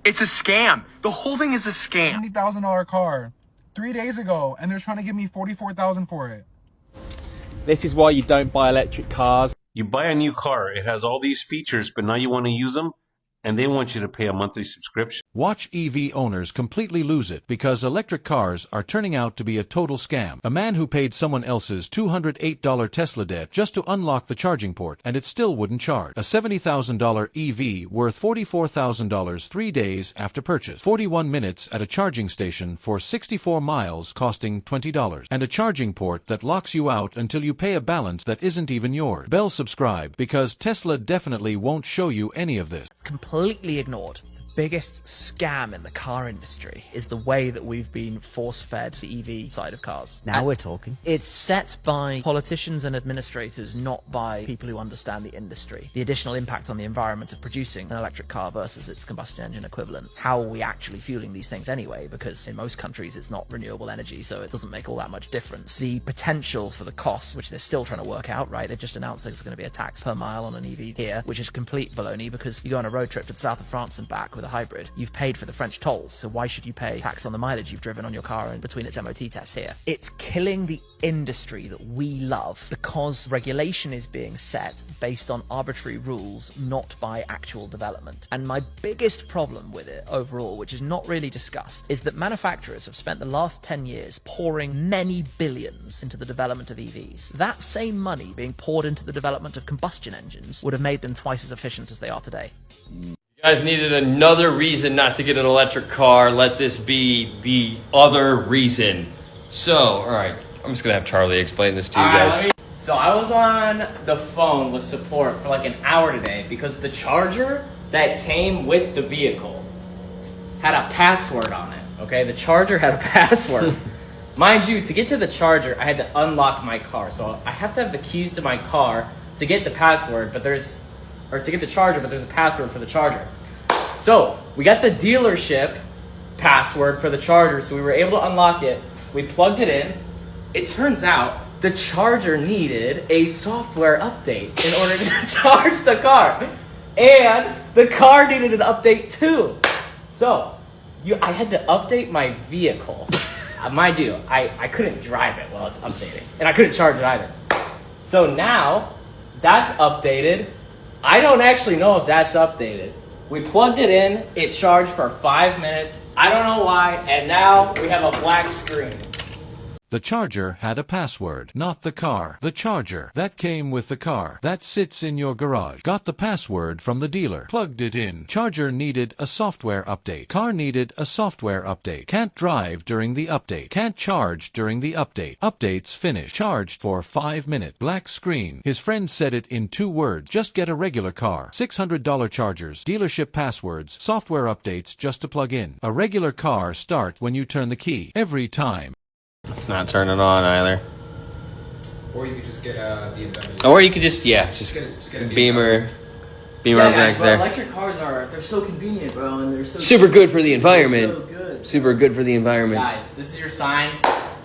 It's a scam. The whole thing is a scam. $70,000 car 3 days ago, and they're trying to give me $44,000 for it. This is why you don't buy electric cars. You buy a new car, it has all these features, but now you want to use them, and they want you to pay a monthly subscription. Watch EV owners completely lose it because electric cars are turning out to be a total scam. A man who paid someone else's $208 Tesla debt just to unlock the charging port, and it still wouldn't charge. A $70,000 EV worth $44,000 3 days after purchase. 41 minutes at a charging station for 64 miles costing $20. And a charging port that locks you out until you pay a balance that isn't even yours. Bell subscribe because Tesla definitely won't show you any of this. Completely ignored. The biggest scam in the car industry is the way that we've been force-fed the EV side of cars. Now we're talking. It's set by politicians and administrators, not by people who understand the industry. The additional impact on the environment of producing an electric car versus its combustion engine equivalent. How are we actually fueling these things anyway? Because in most countries it's not renewable energy, so it doesn't make all that much difference. The potential for the costs, which they're still trying to work out, right? They've just announced there's going to be a tax per mile on an EV here, which is complete baloney because you go on a road trip to the south of France and back with a hybrid, you've paid for the French tolls, so why should you pay tax on the mileage you've driven on your car in between its MOT tests here? It's killing the industry that we love because regulation is being set based on arbitrary rules, not by actual development. And my biggest problem with it overall, which is not really discussed, is that manufacturers have spent the last 10 years pouring many billions into the development of EVs. That same money being poured into the development of combustion engines would have made them twice as efficient as they are today. You guys needed another reason not to get an electric car. Let this be the other reason. So, alright, I'm just gonna have Charlie explain this to you guys. So I was on the phone with support for like an hour today because the charger that came with the vehicle had a password on it, okay? The charger had a password. Mind you, to get to the charger, I had to unlock my car. So I have to have the keys to my car to get the password, to get the charger, but there's a password for the charger. So we got the dealership password for the charger, so we were able to unlock it. We plugged it in. It turns out the charger needed a software update in order to charge the car. And the car needed an update too. So I had to update my vehicle. Mind you, I couldn't drive it while it's updating. And I couldn't charge it either. So now that's updated. I don't actually know if that's updated. We plugged it in, it charged for 5 minutes. I don't know why, and now we have a black screen. The charger had a password, not the car. The charger that came with the car that sits in your garage. Got the password from the dealer. Plugged it in. Charger needed a software update. Car needed a software update. Can't drive during the update. Can't charge during the update. Updates finished. Charged for 5 minutes. Black screen. His friend said it in 2 words. Just get a regular car. $600 chargers. Dealership passwords. Software updates just to plug in. A regular car start when you turn the key. Every time. It's not turning on either. Or you could just get a BMW. Or you could just get a Beamer back there. Electric cars they're so convenient, bro, and they're so Super good for the environment. So good. Super good for the environment. Guys, this is your sign.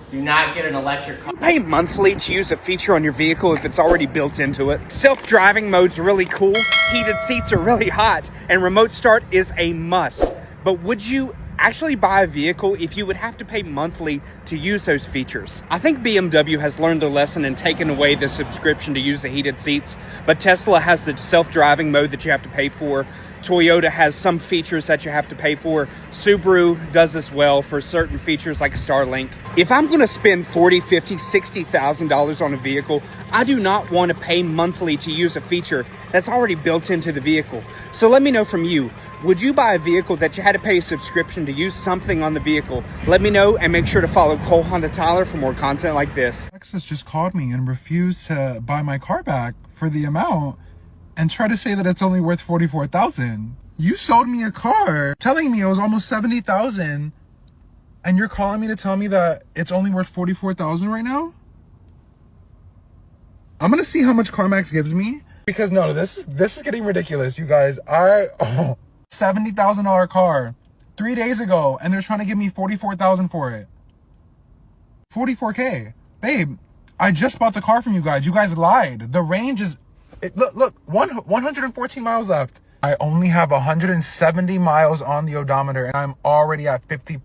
Do not get an electric car. Pay monthly to use a feature on your vehicle if it's already built into it. Self-driving mode's really cool. Heated seats are really hot, and remote start is a must. But would you actually buy a vehicle if you would have to pay monthly to use those features? I think BMW has learned the lesson and taken away the subscription to use the heated seats, but Tesla has the self-driving mode that you have to pay for. Toyota has some features that you have to pay for. Subaru does as well for certain features like Starlink. If I'm going to spend $40,000, $50,000, $60,000 on a vehicle, I do not want to pay monthly to use a feature that's already built into the vehicle. So let me know from you. Would you buy a vehicle that you had to pay a subscription to use something on the vehicle? Let me know, and make sure to follow Cole Honda Tyler for more content like this. Lexus just called me and refused to buy my car back for the amount and try to say that it's only worth $44,000. You sold me a car telling me it was almost $70,000, and you're calling me to tell me that it's only worth $44,000 right now? I'm gonna see how much CarMax gives me, because no, this is getting ridiculous, you guys. $70,000 car 3 days ago, and they're trying to give me $44,000 for it. $44K. Babe, I just bought the car from you guys. You guys lied. The range is, look, 114 miles left. I only have 170 miles on the odometer and I'm already at 59%.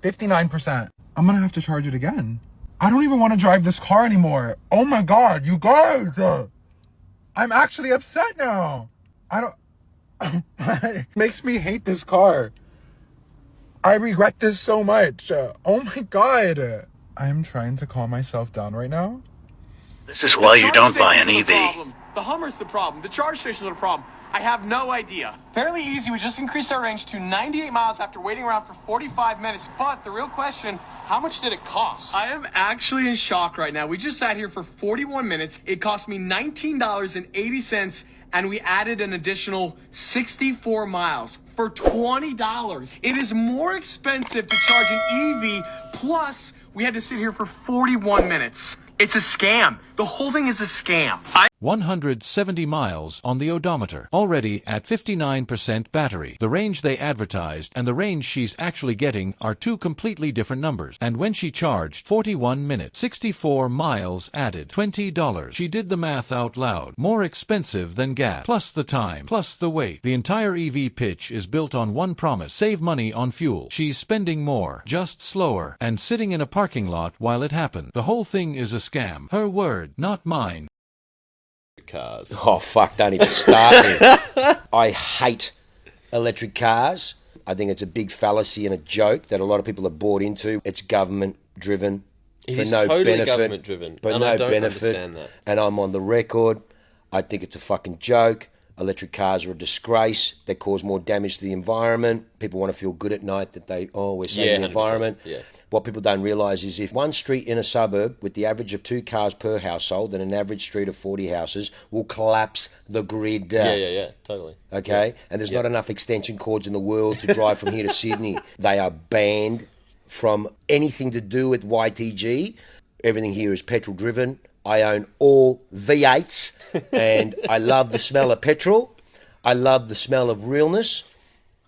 59%. I'm gonna have to charge it again. I don't even want to drive this car anymore. Oh my God, you guys. I'm actually upset now. It makes me hate this car. I regret this so much. Oh my God. I'm trying to calm myself down right now. This is why you don't buy an EV. The Hummer's the problem. The charge stations are the problem. I have no idea. Fairly easy. We just increased our range to 98 miles after waiting around for 45 minutes. But the real question, how much did it cost? I am actually in shock right now. We just sat here for 41 minutes. It cost me $19.80, and we added an additional 64 miles for $20. It is more expensive to charge an EV, plus we had to sit here for 41 minutes. It's a scam. The whole thing is a scam. 170 miles on the odometer, already at 59% battery. The range they advertised and the range she's actually getting are two completely different numbers. And when she charged 41 minutes, 64 miles added, $20. She did the math out loud. More expensive than gas, plus the time, plus the weight. The entire EV pitch is built on one promise: save money on fuel. She's spending more, just slower, and sitting in a parking lot while it happened. The whole thing is a scam. Her word, not mine. Cars. Oh, fuck, don't even start me. I hate electric cars. I think it's a big fallacy and a joke that a lot of people are bought into. It's government driven. It for is no totally benefit, government driven. but and no I don't benefit. understand that. And I'm on the record. I think it's a fucking joke. Electric cars are a disgrace. They cause more damage to the environment. People want to feel good at night that we're saving the 100%. environment. Yeah. What people don't realise is if one street in a suburb with the average of 2 cars per household and an average street of 40 houses will collapse the grid. Yeah, totally. Okay? Yeah. And there's not enough extension cords in the world to drive from here to Sydney. They are banned from anything to do with YTG. Everything here is petrol driven. I own all V8s and I love the smell of petrol. I love the smell of realness,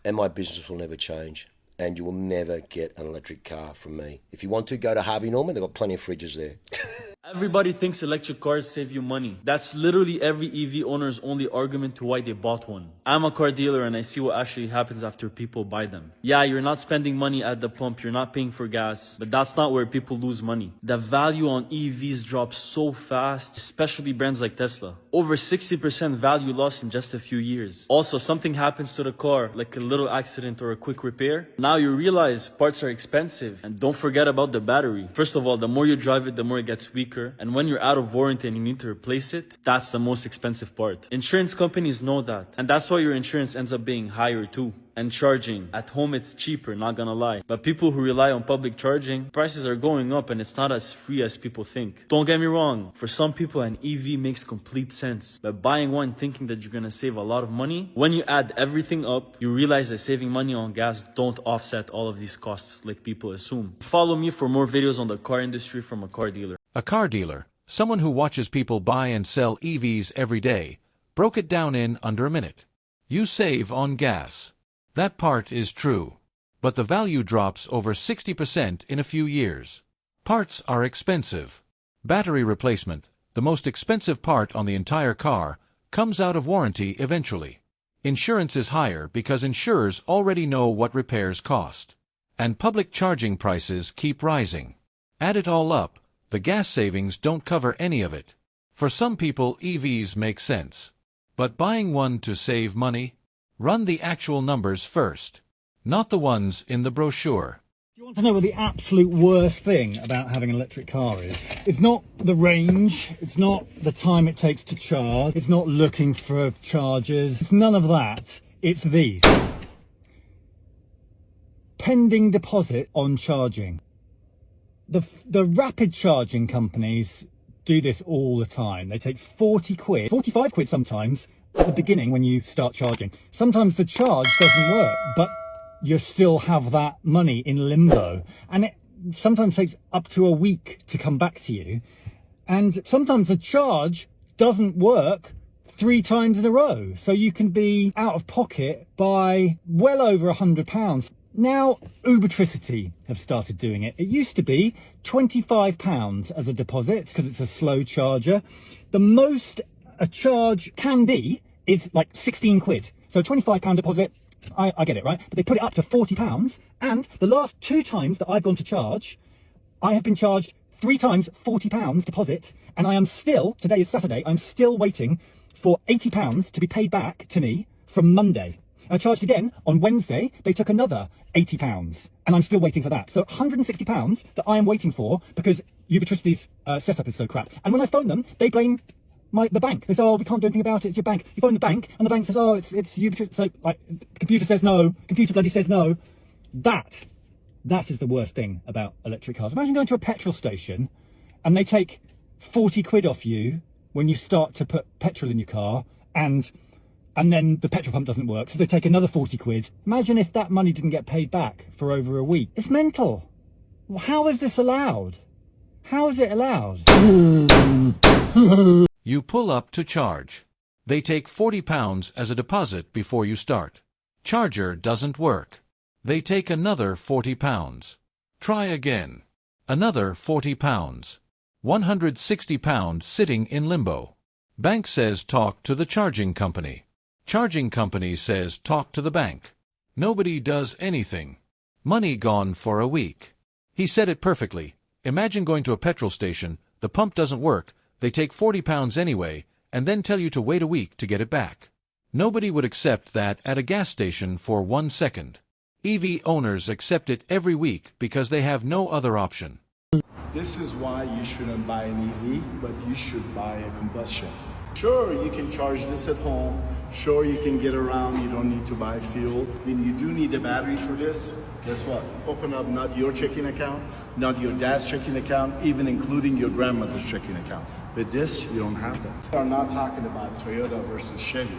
and my business will never change. And you will never get an electric car from me. If you want to, go to Harvey Norman. They've got plenty of fridges there. Everybody thinks electric cars save you money. That's literally every EV owner's only argument to why they bought one. I'm a car dealer and I see what actually happens after people buy them. Yeah, you're not spending money at the pump, you're not paying for gas, but that's not where people lose money. The value on EVs drops so fast, especially brands like Tesla. Over 60% value lost in just a few years. Also, something happens to the car, like a little accident or a quick repair. Now you realize parts are expensive, and don't forget about the battery. First of all, the more you drive it, the more it gets weaker. And when you're out of warranty and you need to replace it, that's the most expensive part. Insurance companies know that. And that's why your insurance ends up being higher too. And charging. At home it's cheaper, not gonna lie. But people who rely on public charging, prices are going up and it's not as free as people think. Don't get me wrong, for some people an EV makes complete sense. But buying one thinking that you're gonna save a lot of money, when you add everything up, you realize that saving money on gas don't offset all of these costs like people assume. Follow me for more videos on the car industry from a car dealer. A car dealer, someone who watches people buy and sell EVs every day, broke it down in under a minute. You save on gas. That part is true. But the value drops over 60% in a few years. Parts are expensive. Battery replacement, the most expensive part on the entire car, comes out of warranty eventually. Insurance is higher because insurers already know what repairs cost. And public charging prices keep rising. Add it all up, the gas savings don't cover any of it. For some people, EVs make sense. But buying one to save money? Run the actual numbers first, not the ones in the brochure. Do you want to know what the absolute worst thing about having an electric car is? It's not the range, it's not the time it takes to charge, it's not looking for chargers, it's none of that. It's these. Pending deposit on charging. The rapid charging companies do this all the time. They take 40 quid, 45 quid sometimes, at the beginning when you start charging. Sometimes the charge doesn't work, but you still have that money in limbo. And it sometimes takes up to a week to come back to you. And sometimes the charge doesn't work 3 times in a row. So you can be out of pocket by well over £100. Now, Ubertricity have started doing it. It used to be £25 as a deposit because it's a slow charger. The most a charge can be is like 16 quid. So £25 deposit, I get it, right? But they put it up to £40, and the last 2 times that I've gone to charge, I have been charged 3 times £40 deposit, and I am still, today is Saturday, I'm still waiting for £80 to be paid back to me from Monday. I charged again on Wednesday, they took another £80, and I'm still waiting for that. So £160 that I am waiting for because Ubitricity's setup is so crap. And when I phone them, they blame the bank. They say, oh, we can't do anything about it, it's your bank. You phone the bank, and the bank says, oh, it's Ubitricity. So, like, computer says no, computer bloody says no. That is the worst thing about electric cars. Imagine going to a petrol station, and they take 40 quid off you when you start to put petrol in your car, and then the petrol pump doesn't work, so they take another 40 quid. Imagine if that money didn't get paid back for over a week. It's mental. How is this allowed? How is it allowed? You pull up to charge. They take £40 as a deposit before you start. Charger doesn't work. They take another £40. Try again. Another £40. £160 sitting in limbo. Bank says talk to the charging company. Charging company says talk to the bank. Nobody does anything. Money gone for a week. He said it perfectly. Imagine going to a petrol station, the pump doesn't work, they take £40 anyway, and then tell you to wait a week to get it back. Nobody would accept that at a gas station for 1 second. EV owners accept it every week because they have no other option. This is why you shouldn't buy an EV, but you should buy a combustion. Sure, you can charge this at home. Sure, you can get around. You don't need to buy fuel. I mean, you do need a battery for this. Guess what? Open up not your checking account, not your dad's checking account, even including your grandmother's checking account. With this, you don't have that. We're not talking about Toyota versus Chevy.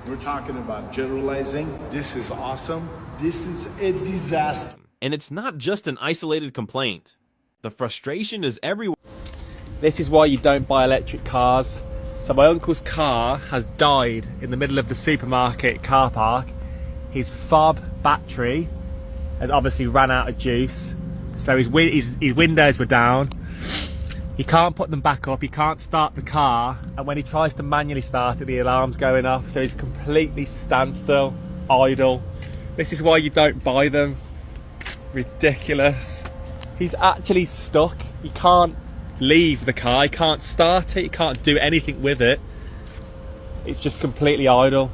We're talking about generalizing. This is awesome. This is a disaster. And it's not just an isolated complaint. The frustration is everywhere. This is why you don't buy electric cars. So my uncle's car has died in the middle of the supermarket car park. His fob battery has obviously ran out of juice. So his windows were down. He can't put them back up, he can't start the car, and when he tries to manually start it, the alarm's going off, so he's completely standstill, idle. This is why you don't buy them. Ridiculous. He's actually stuck. He can't leave the car, he can't start it, he can't do anything with it. It's just completely idle.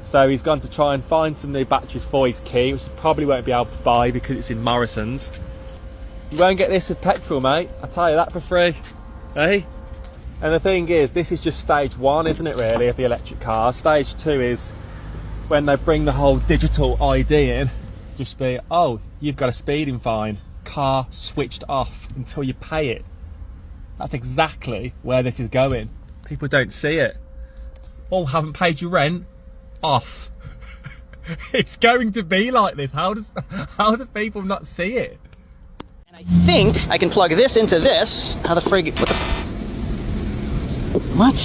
So he's gone to try and find some new batteries for his key, which he probably won't be able to buy because it's in Morrison's. You won't get this with petrol, mate. I'll tell you that for free. Eh? And the thing is, this is just stage 1, isn't it, really, of the electric car. Stage 2 is when they bring the whole digital ID in. Just be, oh, you've got a speeding fine. Car switched off until you pay it. That's exactly where this is going. People don't see it. Oh, haven't paid your rent? Off. It's going to be like this. How do people not see it? I think I can plug this into this. How the frig? What?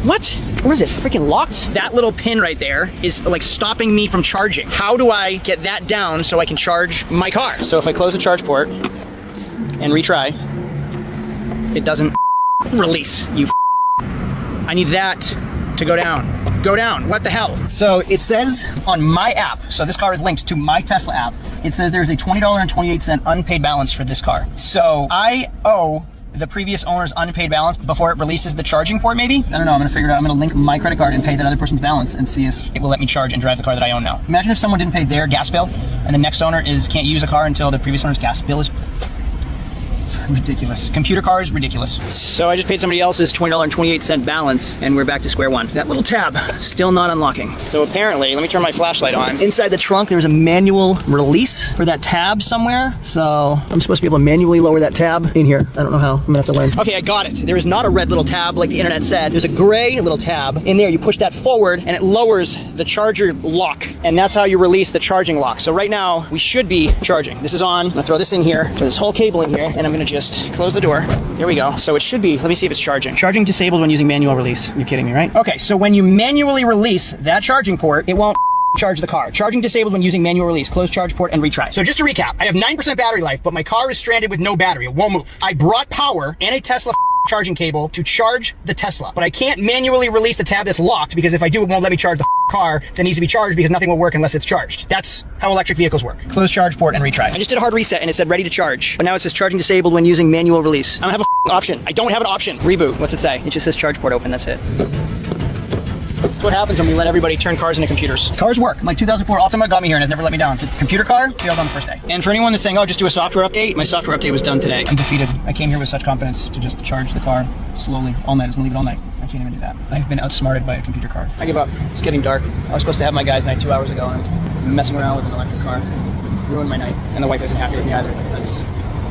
What? Or is it freaking locked? That little pin right there is like stopping me from charging. How do I get that down so I can charge my car? So if I close the charge port and retry, it doesn't release. I need that to go down. Go down. What the hell? So it says on my app, so this car is linked to my Tesla app, it says there's a $20.28 unpaid balance for this car. So I owe the previous owner's unpaid balance before it releases the charging port, maybe? I don't know, I'm gonna figure it out. I'm gonna link my credit card and pay that other person's balance and see if it will let me charge and drive the car that I own now. Imagine if someone didn't pay their gas bill and the next owner can't use a car until the previous owner's gas bill is ridiculous. Computer cars, ridiculous. So I just paid somebody else's $20.28 balance and we're back to square one. That little tab, still not unlocking. So apparently, let me turn my flashlight on. Inside the trunk, there's a manual release for that tab somewhere. So I'm supposed to be able to manually lower that tab in here. I don't know how, I'm gonna have to learn. Okay, I got it. There is not a red little tab like the internet said. There's a gray little tab in there. You push that forward and it lowers the charger lock. And that's how you release the charging lock. So right now, we should be charging. This is on. I'm gonna throw this in here, throw this whole cable in here, and I'm gonna just close the door. There we go. So it should be, let me see if it's charging. Charging disabled when using manual release. You're kidding me, right? Okay, so when you manually release that charging port, it won't charge the car. Charging disabled when using manual release. Close charge port and retry. So just to recap, I have 9% battery life, but my car is stranded with no battery. It won't move. I brought power and a Tesla charging cable to charge the Tesla. But I can't manually release the tab that's locked because if I do, it won't let me charge the car that needs to be charged because nothing will work unless it's charged. That's how electric vehicles work. Close charge port and retry. I just did a hard reset and it said ready to charge. But now it says charging disabled when using manual release. I don't have a option. I don't have an option. Reboot. What's it say? It just says charge port open. That's it. That's what happens when we let everybody turn cars into computers. Cars work. My 2004 Ultima got me here and has never let me down. The computer car failed on the first day. And for anyone that's saying, oh, just do a software update, my software update was done today. I'm defeated. I came here with such confidence to just charge the car slowly all night. I was gonna leave it all night. I can't even do that. I've been outsmarted by a computer car. I give up. It's getting dark. I was supposed to have my guys' night 2 hours ago and I'm messing around with an electric car. Ruined my night. And the wife isn't happy with me either because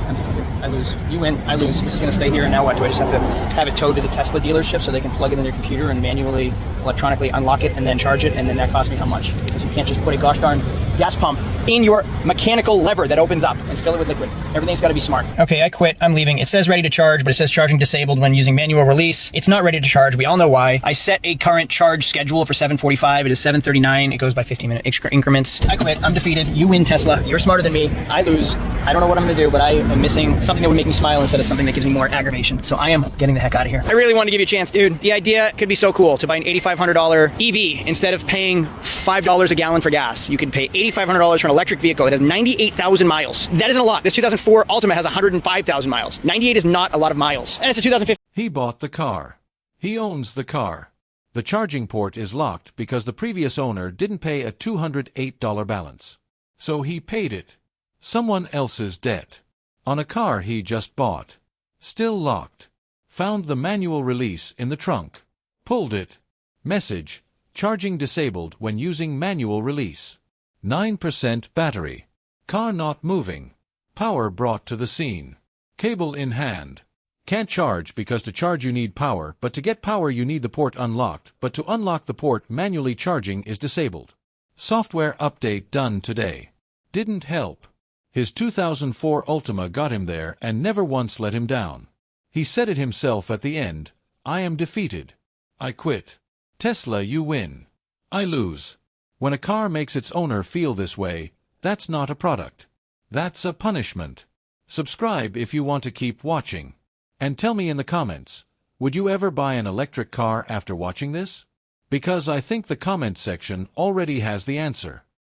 I'm defeated. I lose. You win, I lose. This is gonna stay here and now what? Do I just have to have it towed to the Tesla dealership so they can plug it in their computer and manually, electronically unlock it and then charge it, and then that costs me how much? Because you can't just put a gosh darn gas pump in your mechanical lever that opens up and fill it with liquid. Everything's got to be smart. Okay, I quit. I'm leaving. It says ready to charge, but it says charging disabled when using manual release. It's not ready to charge. We all know why. I set a current charge schedule for 7:45. It is 7:39. It goes by 15-minute increments. I quit. I'm defeated. You win, Tesla. You're smarter than me. I lose. I don't know what I'm going to do, but I am missing something that would make me smile instead of something that gives me more aggravation. So I am getting the heck out of here. I really wanted to give you a chance, dude. The idea could be so cool to buy an $8,500 EV instead of paying $5 a gallon for gas. You could pay $8,500 for an electric vehicle that has 98,000 miles. That isn't a lot. This 2004 Ultima has 105,000 miles. 98 is not a lot of miles. And it's a 2015. He bought the car. He owns the car. The charging port is locked because the previous owner didn't pay a $208 balance. So he paid it. Someone else's debt. On a car he just bought. Still locked. Found the manual release in the trunk. Pulled it. Message. Charging disabled when using manual release. 9% battery. Car not moving. Power brought to the scene. Cable in hand. Can't charge because to charge you need power, but to get power you need the port unlocked, but to unlock the port manually charging is disabled. Software update done today. Didn't help. His 2004 Ultima got him there and never once let him down. He said it himself at the end, I am defeated. I quit. Tesla, you win. I lose. When a car makes its owner feel this way, that's not a product. That's a punishment. Subscribe if you want to keep watching. And tell me in the comments, would you ever buy an electric car after watching this? Because I think the comment section already has the answer.